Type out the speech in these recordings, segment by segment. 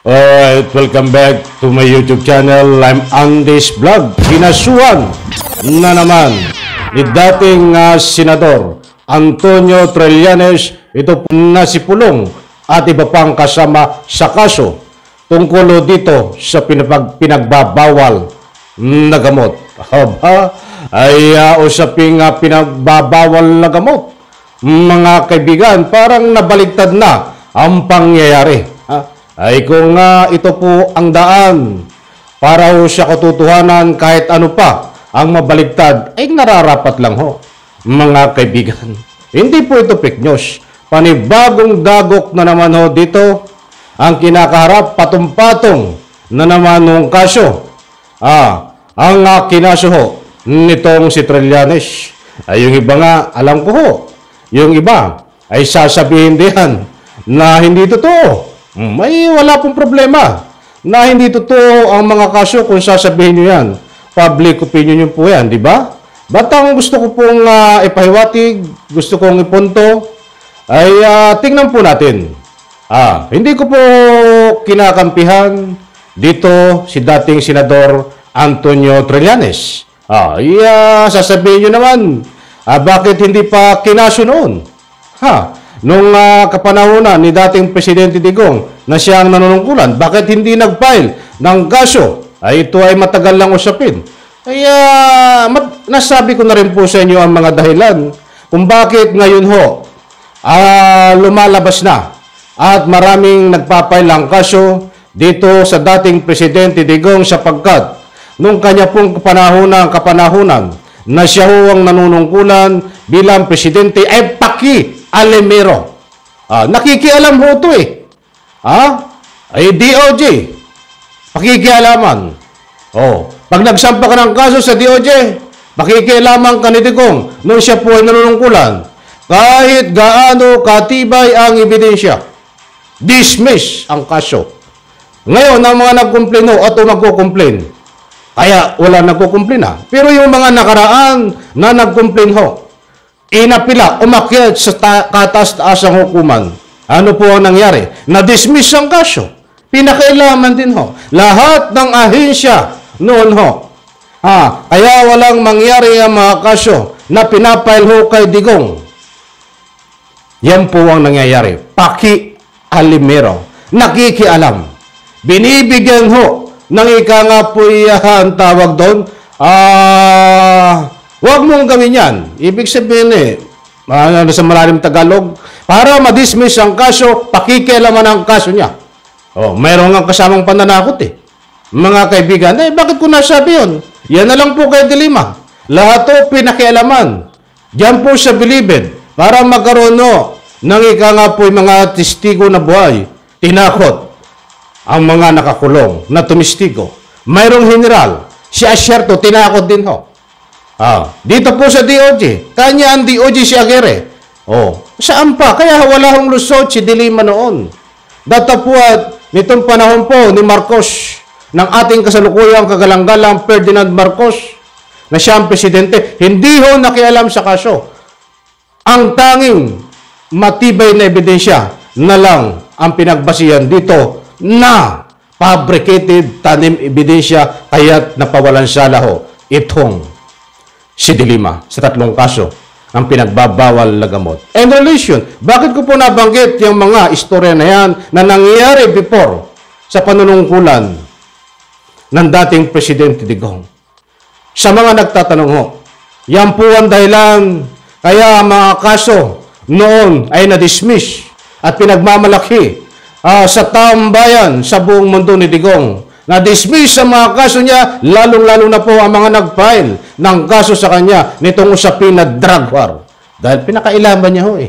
Alright, welcome back to my YouTube channel. I'm Andy's Vlog. Kinasuhan na naman ni dating Senador Antonio Trillanes, ito na si Pulong at iba pang kasama sa kaso tungkol dito sa pinagbabawal na gamot. Aba, ay usaping pinagbabawal na gamot. Mga kaibigan, parang nabaligtad na ang pangyayari. Ay kung ito po ang daan para sa katotohanan, kahit ano pa ang mabaligtad, ay nararapat lang ho. Mga kaibigan, hindi po ito fake news. Panibagong dagok na naman ho dito ang kinakaharap, patong-patong na naman ng kaso. Ang kinaso ho nitong si Trillanes. Ay yung iba nga, alam ko ho, yung iba ay sasabihin diyan na hindi totoo. May wala pong problema na hindi totoo ang mga kaso kung sasabihin nyo yan. Public opinion nyo po yan, di ba? Ba't ang gusto ko pong ipahiwatig, gusto kong ipunto, ay tingnan po natin. Hindi ko po kinakampihan dito si dating Senador Antonio Trillanes. Sasabihin nyo naman, bakit hindi pa kinaso noon? Nung kapanahunan ni dating Presidente Digong na siya ang nanunungkulan, bakit hindi nag-file ng kaso? Ito ay matagal lang usapin. Kaya nasabi ko na rin po sa inyo ang mga dahilan kung bakit ngayon ho lumalabas na at maraming nagpa-file ng kaso dito sa dating Presidente Digong, sapagkat nung kanya pong kapanahunan na siya ho ang nanunungkulan bilang Presidente ay Alimero. Nakikialam ho ito ay DOJ. Pakikialaman. Pag nagsampa ka ng kaso sa DOJ, pakikialaman ka ni Digong nung siya po ay nanunungkulan. Kahit gaano katibay ang ebidensya, dismiss ang kaso. Ngayon, ang mga nag-complain o magko-complain, kaya wala nagko-complain pero yung mga nakaraan na nag-complain ho, inapila, umakyat sa kataas-taasang hukuman. Ano po ang nangyari? Na-dismiss ang kaso. Pinakailaman din ho. Lahat ng ahensya noon ho. Kaya walang mangyari ang mga kaso na pinapile ho kay Digong. Yan po ang nangyayari. Alimero. Nakikialam. Binibigyan ho ng ika nga po ang tawag doon. Huwag mong gawin yan. Ibig sabihin sa malalim Tagalog, para ma-dismiss ang kaso, pakikialaman ang kaso niya. Mayroon nga kasamang pananakot Mga kaibigan, bakit ko nasabi yun? Yan na lang po kay Dilima. Lahat to pinakialaman. Diyan po sa bilibid, para magkaroon ng ika nga po yung mga testigo na buhay. Tinakot ang mga nakakulong na tumistigo. Mayroong general, si Asyerto, tinakot din ho. Dito po sa DOJ. Kanya ang DOJ si Aguirre. Saan pa? Kaya wala hong lusot si Dilima noon. Datapuat nitong panahon po ni Marcos, ng ating kasalukuyang kagalang-galang Ferdinand Marcos, na siya ang presidente, hindi ho nakialam sa kaso. Ang tanging matibay na ebidensya na lang ang pinagbasihan dito na fabricated tanim ebidensya, kaya't napawalan sala ho itong si Dilima sa tatlong kaso ang pinagbabawal na gamot. In relation, bakit ko po nabanggit yung mga istorya na yan na nangyayari before sa panunungkulan ng dating Presidente Digong? Sa mga nagtatanong ho, yan po ang dahilan kaya mga kaso noon ay na-dismiss at pinagmamalaki sa taong bayan sa buong mundo ni Digong. Na-dismiss ang mga kaso niya, lalong-lalo na po ang mga nag-file ng kaso sa kanya nitong usapin na drug war. Dahil pinakailaman niya ho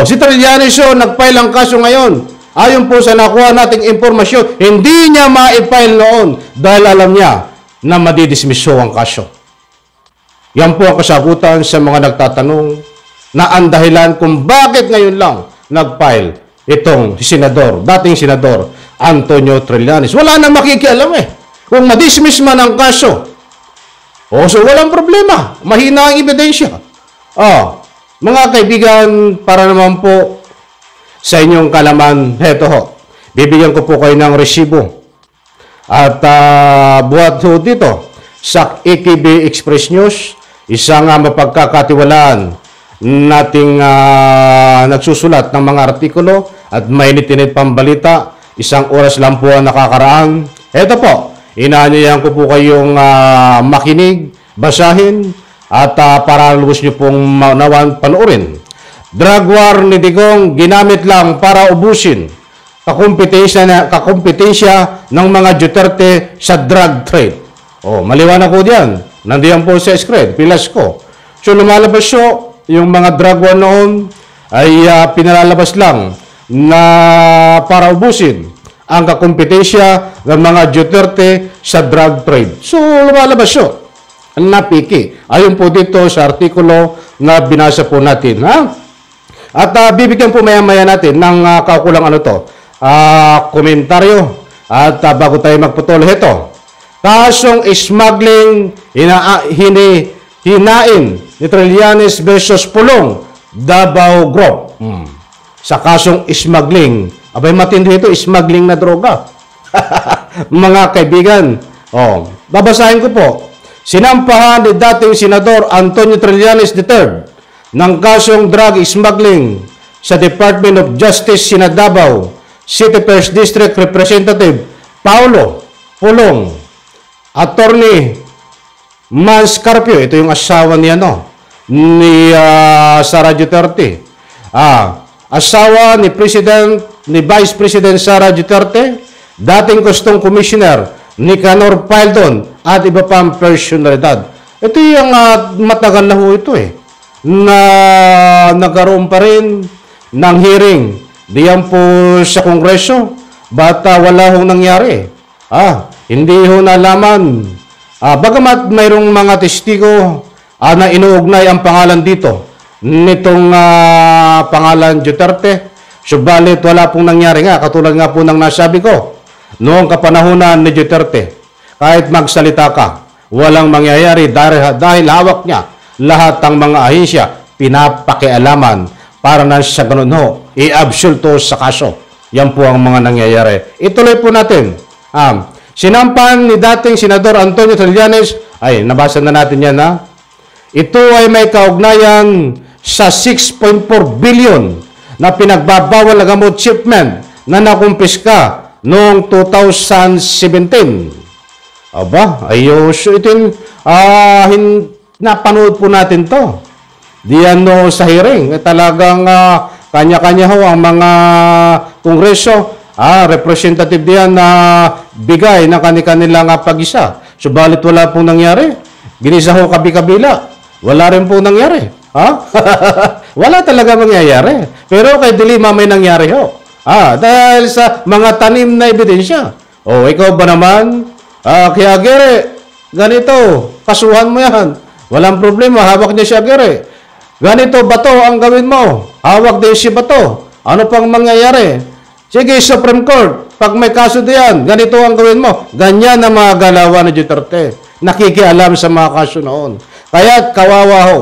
si Trillanes nag-file ang kaso ngayon. Ayon po sa nakuha nating impormasyon, hindi niya ma-file noon dahil alam niya na madidismiss ang kaso. Yan po ang kasagutan sa mga nagtatanong na ang dahilan kung bakit ngayon lang nag-file itong senador, dating Senador Antonio Trillanes. Wala nang makikialam kung ma-dismiss man ang kaso. So walang problema. Mahina ang ebidensya. Mga kaibigan, para naman po sa inyong kalaman, heto ho. bibigyan ko po kayo ng resibo. At buhat ho dito sa AKB Express News, isang mapagkakatiwalaan nating nagsusulat ng mga artikulo at mainit-init pang balita. Isang oras lang po ang nakakaraan. Ito po, inaanyayahan ko po kayong makinig, basahin, at para lubos nyo pong maunawan, panoorin. Drug war ni Digong ginamit lang para ubusin kakumpetensya ng mga Duterte sa drug trade. Maliwanag ko diyan. Nandiyan po sa script, pilas ko. So lumalabas siya, yung mga drug war noon ay pinalalabas lang na para ubusin ang kakumpetensya ng mga Duterte sa drug trade. So lumalabas siya. Napiki. Ayon po dito sa artikulo na binasa po natin. At bibigyan po maya-maya natin ng kaukulang komentaryo. At bago tayo magputol, ito. Kasong smuggling hinain ni Trillanes versus Pulong, Davao Group. Sa kasong smuggling, abay matindi ito, smuggling na droga. Mga kaibigan, babasahin ko po. Sinampahan ni dating Senador Antonio Trillanes III ng kasong drug smuggling sa Department of Justice Sina Davao City First District Representative Paulo Pulong, Attorney Mans Carpio, ito yung asawa ni Sara Duterte. Asawa ni Vice President Sara Duterte, dating Custom Commissioner Nicanor Pildon at iba pang personalidad. Ito yung matagal na ho ito na nagkaroon pa rin ng hearing diyan po sa Kongreso. Bata wala hong nangyari. Hindi ho nalaman. Bagamat mayroong mga testigo na inuugnay ang pangalan dito nitong pangalan Duterte. Subalit wala pong nangyari nga. Katulad nga po ng nasabi ko noong kapanahunan ni Duterte. Kahit magsalita ka, walang mangyayari dahil hawak niya lahat ng mga ahensya, pinapakialaman para na sa ganun ho, i-absolto sa kaso. Yan po ang mga nangyayari. Ituloy po natin. Sinampan ni dating Senador Antonio Trillanes, ay nabasa na natin yan ito ay may kaugnayan sa 6.4 billion na pinagbabawal na gamot shipment na nakumpiska noong 2017. Ayos. Ito napanood po natin to. Diyan sa hearing. Talagang kanya-kanya ho ang mga kongreso, representative diyan na bigay ng kanilang pag-isa. Subalit wala pong nangyari. Ginisa ho kabi-kabila. Wala rin pong nangyari. Wala talaga mangyayari. Pero kay Dilima may nangyari ho. Dahil sa mga tanim na ebidensya. Ikaw ba naman? Kaya Gere, ganito, kasuhan mo yan. Walang problema, hawak niya siya Gere. Ganito, bato ang gawin mo. Hawak din si bato. Ano pang mangyayari? Sige, Supreme Court, pag may kaso diyan, ganito ang gawin mo. Ganyan ang mga galawan ni Duterte. Nakikialam sa mga kaso noon. Kaya kawawa ho.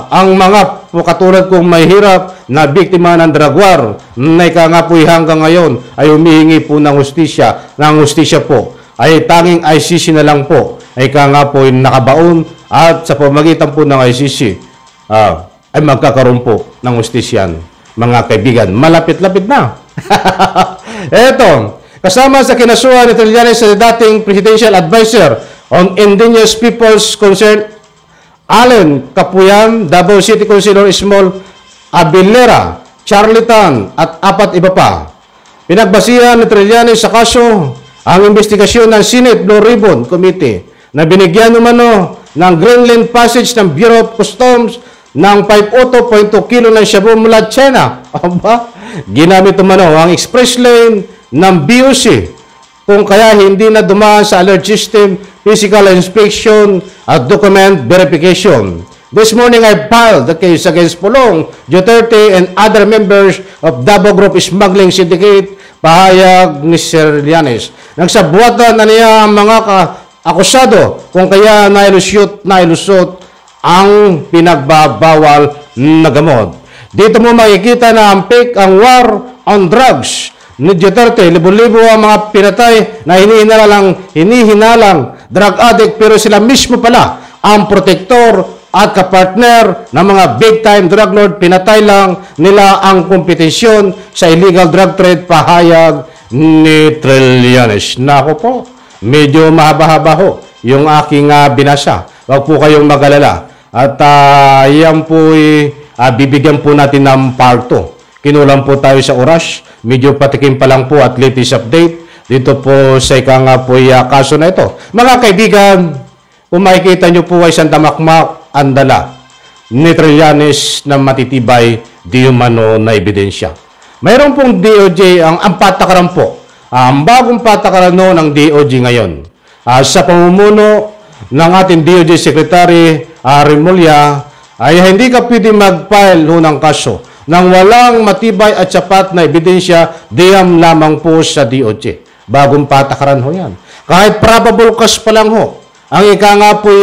Ang mga katulad kong may hirap na biktima ng drug war, na nga po hanggang ngayon ay humihingi po ng hustisya. Ng hustisya po ay tanging ICC na lang po ay nga po nakabaon at sa pamagitan po ng ICC ay magkakaroon po ng hustisyan. Mga kaibigan, malapit-lapit na. Eto, kasama sa kinasuhan ni Trillanes sa dating Presidential Advisor on Indigenous Peoples Concern, Allen Capuyan, Davao City Councilor Small Abilera, Charlitan at 4 iba pa. Pinagbasihan ni Trillanes sa kaso ang investigasyon ng Senate Blue Ribbon Committee na binigyan umano ng Greenland Passage ng Bureau of Customs ng 5.2 kilo ng shabu mula China. Ginamit umano ang express lane ng BOC kung kaya hindi na dumaan sa alert system, physical inspection at document verification. This morning I filed the case against Pulong, Duterte and other members of Davao Group Smuggling Syndicate, pahayag ni Trillanes. Nagsabuatan na niya ang mga akusado kung kaya nailusot ang pinagbabawal na gamot. Dito mo makikita na ampik ang war on drugs ni Duterte, libo-libo ang mga pinatay na hinihinalang drug addict, pero sila mismo pala ang protektor at kapartner ng mga big-time drug lord. Pinatay lang nila ang kompetisyon sa illegal drug trade, pahayag ni Trillanes. Nako po, medyo mahaba-haba ho yung aking binasa. Huwag po kayong mag-alala. At yan po bibigyan po natin ng part 2. Kinulang po tayo sa oras. Medyo patikim pa lang po at latest update dito po sa kaso na ito. Mga kaibigan, kung makikita nyo po ay isang damakmak ang dala ni Trillanes na matitibay di umano na ebidensya. Mayroon pong DOJ, ang patakaran po, ang bagong patakaran ng DOJ ngayon. Sa pamumuno ng ating DOJ Secretary Remulla, ay hindi ka pwede mag-file ng kaso nang walang matibay at sapat na ebidensya, diyam lamang po sa DOJ. Bagong patakaran ho yan. Kahit probable cause pa lang ho, ang ika nga po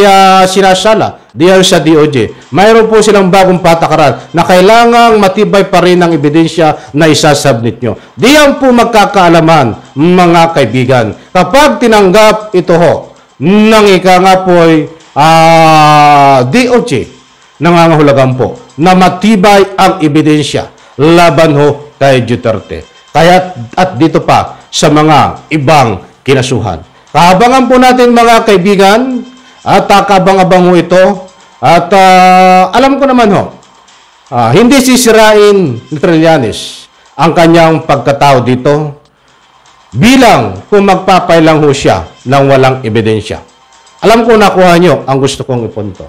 sinasala diyan sa DOJ, mayroon po silang bagong patakaran na kailangang matibay pa rin ang ebidensya na isasubmit nyo. Diyan po magkakaalaman, mga kaibigan. Kapag tinanggap ito ho, ng ika nga po DOJ, nangangahulugan po na matibay ang ebidensya laban ho kay Duterte. Kaya at dito pa sa mga ibang kinasuhan. Kaabangan po natin mga kaibigan at kabang-abang ho ito. At alam ko naman ho, hindi sisirain ni Trillanes ang kanyang pagkatao dito bilang kung magpapailang ho siya ng walang ebidensya. Alam ko nakuha nyo ang gusto kong ipunto.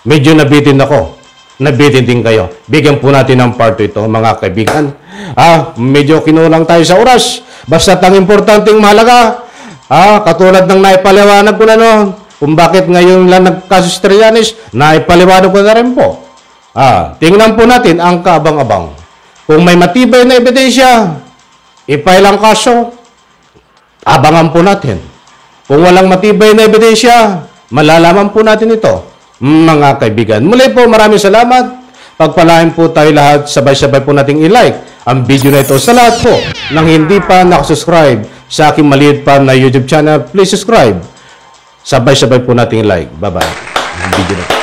Medyo nabitin ako. Nabitin din kayo. Bigyan po natin ng part ito, mga kaibigan. Medyo kinulang tayo sa oras. Basta ang importanteng mahalaga, katulad ng naipaliwanag ko na noon, kung bakit ngayon lang nagkaso si Trillanes, naipaliwanag ko na rin po. Tingnan po natin ang kaabang-abang. Kung may matibay na ebidensya, i-file ang kaso, abangan po natin. Kung walang matibay na ebidensya, malalaman po natin ito, mga kaibigan. Muli po, maraming salamat. Pagpalain po tayo lahat, sabay-sabay po nating i-like ang video na ito. Sa lahat po nang hindi pa nakasubscribe sa aking maliit pa na YouTube channel, please subscribe. Sabay-sabay po nating i-like. Bye-bye. Video na ito.